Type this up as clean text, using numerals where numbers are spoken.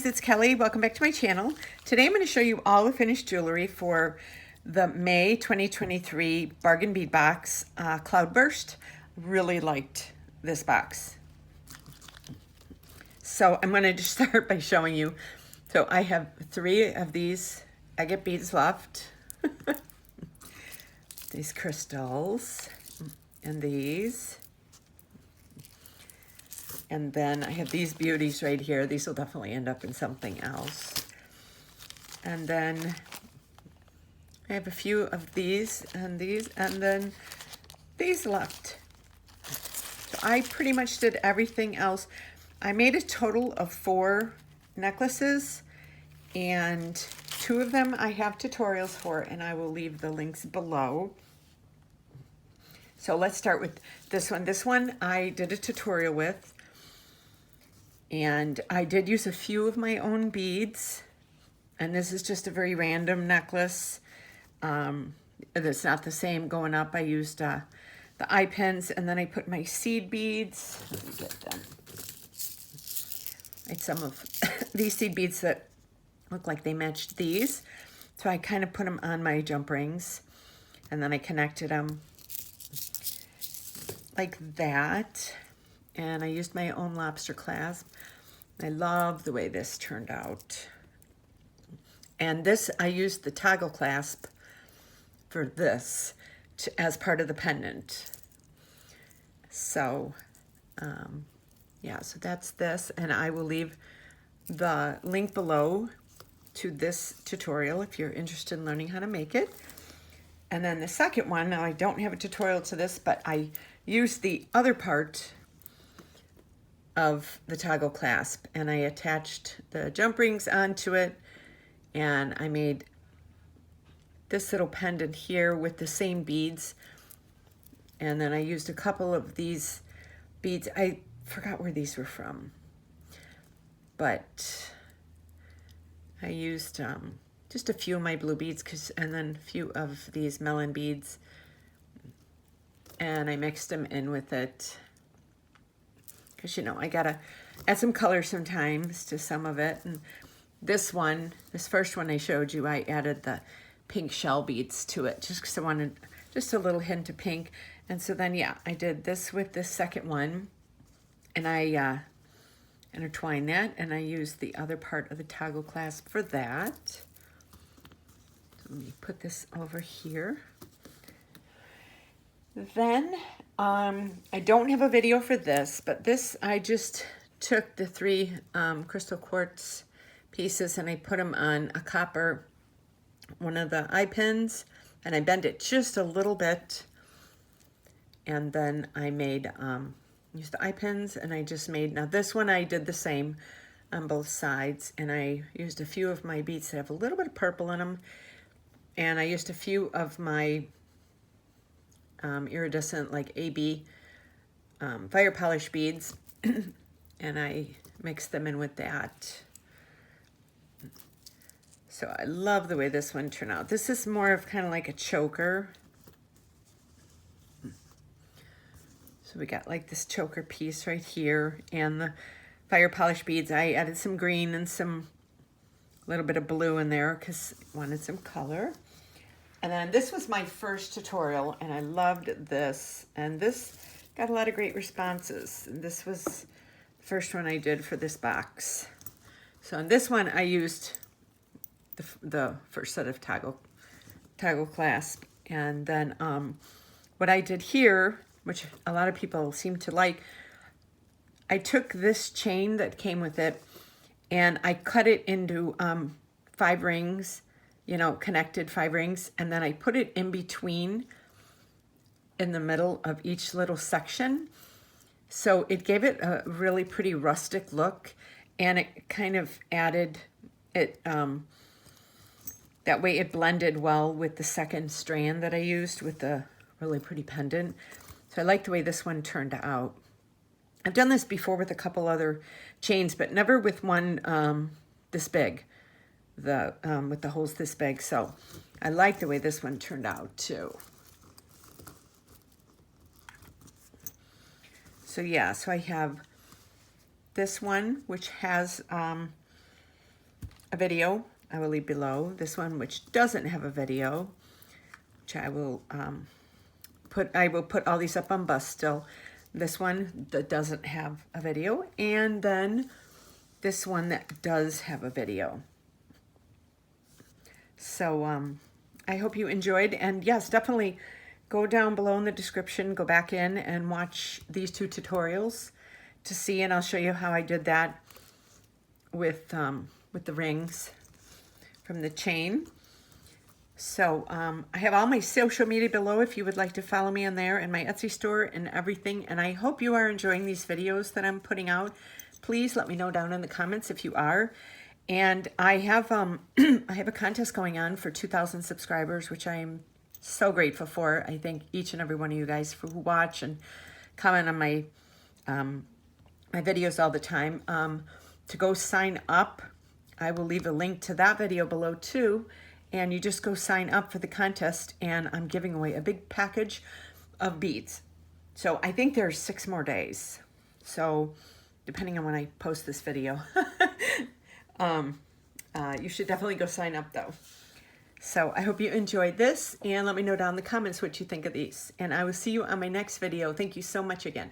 it's Kelly. Welcome back to my channel. Today I'm going to show you all the finished jewelry for the May 2023 bargain bead box, Cloudburst. Really liked this box. So I'm going to just start by showing you. So I have 3 of these agate beads left. These crystals and these. And then I have these beauties right here. These will definitely end up in something else. And then I have a few of these, and then these left. So I pretty much did everything else. I made a total of 4 necklaces, and 2 of them I have tutorials for, and I will leave the links below. So let's start with this one. This one I did a tutorial with. And I did use a few of my own beads. And this is just a very random necklace. It's not the same going up. I used the eye pins, and then I put my seed beads. Let me get them. I had some of these seed beads that look like they matched these. So I kind of put them on my jump rings. And then I connected them like that. And I used my own lobster clasp. I love the way this turned out. And this, I used the toggle clasp for this as part of the pendant. So, yeah, so that's this. And I will leave the link below to this tutorial if you're interested in learning how to make it. And then the second one, now I don't have a tutorial to this, but I used the other part of the toggle clasp, and I attached the jump rings onto it, and I made this little pendant here with the same beads. And then I used a couple of these beads. I forgot where these were from, but I used just a few of my blue beads, and then a few of these melon beads, and I mixed them in with it. Because, you know, I gotta add some color sometimes to some of it. And this one, this first one I showed you, I added the pink shell beads to it just because I wanted just a little hint of pink. And so then, yeah, I did this with this second one, and I intertwined that, and I used the other part of the toggle clasp for that. So let me put this over here. Then, I don't have a video for this, but this, I just took the 3 crystal quartz pieces and I put them on a copper, one of the eye pins, and I bent it just a little bit. And then I made, used the eye pins, and I just made, now this one I did the same on both sides, and I used a few of my beads that have a little bit of purple in them, and I used a few of my iridescent, like AB fire polish beads, and I mixed them in with that. So I love the way this one turned out. This is more of kind of like a choker. So we got like this choker piece right here, and the fire polish beads. I added some green and some little bit of blue in there because I wanted some color. And then this was my first tutorial, and I loved this. And this got a lot of great responses. And this was the first one I did for this box. So in this one, I used the first set of toggle clasp. And then what I did here, which a lot of people seem to like, I took this chain that came with it, and I cut it into 5 rings, you know, connected 5 rings, and then I put it in between, in the middle of each little section. So it gave it a really pretty rustic look, and it kind of added it, that way it blended well with the second strand that I used with the really pretty pendant. So I like the way this one turned out. I've done this before with a couple other chains, but never with one this big. With the holes this big. So I like the way this one turned out too. So yeah, so I have this one, which has a video, I will leave below. This one, which doesn't have a video, which I will put all these up on Bust still. This one that doesn't have a video, and then this one that does have a video. So I hope you enjoyed, and yes, definitely go down below in the description, go back in and watch these 2 tutorials to see, and I'll show you how I did that with the rings from the chain. So I have all my social media below if you would like to follow me on there, and my Etsy store and everything. And I hope you are enjoying these videos that I'm putting out. Please let me know down in the comments if you are. And I have I have a contest going on for 2,000 subscribers, which I am so grateful for. I thank each and every one of you guys who watch and comment on my my videos all the time. To go sign up, I will leave a link to that video below too. And you just go sign up for the contest, and I'm giving away a big package of beads. So I think there's 6 more days. So depending on when I post this video, you should definitely go sign up though. So I hope you enjoyed this, and let me know down in the comments what you think of these. And I will see you on my next video. Thank you so much again.